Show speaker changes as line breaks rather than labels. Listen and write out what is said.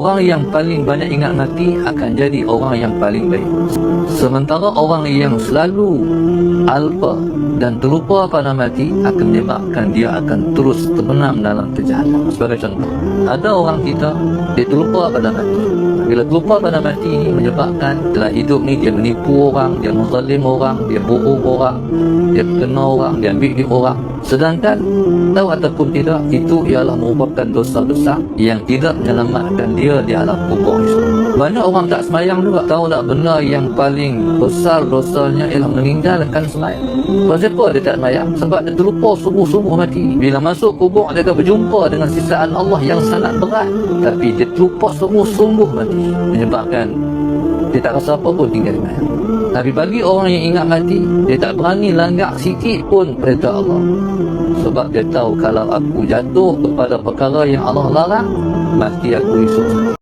Orang yang paling banyak ingat mati akan jadi orang yang paling baik. Sementara orang yang selalu alpa dan terlupa pada mati akan menyebabkan dia akan terus terbenam dalam kejahatan. Sebagai contoh, ada orang kita, dia terlupa pada mati. Bila terlupa pada mati ini menyebabkan dalam hidup ni dia menipu orang, dia menzalim orang, dia bohong orang, dia kena orang, dia ambil duit orang. Sedangkan tahu ataupun tidak, itu ialah merupakan dosa besar yang tidak menyelamatkan dia di alam kubur itu. Banyak orang tak semayang juga. Tahu tak benda yang paling besar dosanya ialah meninggalkan semayang. Kenapa dia tak semayang? Sebab dia terlupa sungguh-sungguh mati. Bila masuk kubur dia akan berjumpa dengan sisaan Allah yang sangat berat, tapi dia terlupa sungguh-sungguh mati, menyebabkan dia tak rasa apa pun tinggal di mana. Tapi bagi orang yang ingat mati, dia tak berani langgar sikit pun perintah Allah. Sebab dia tahu kalau aku jatuh kepada perkara yang Allah larang, mati aku esok.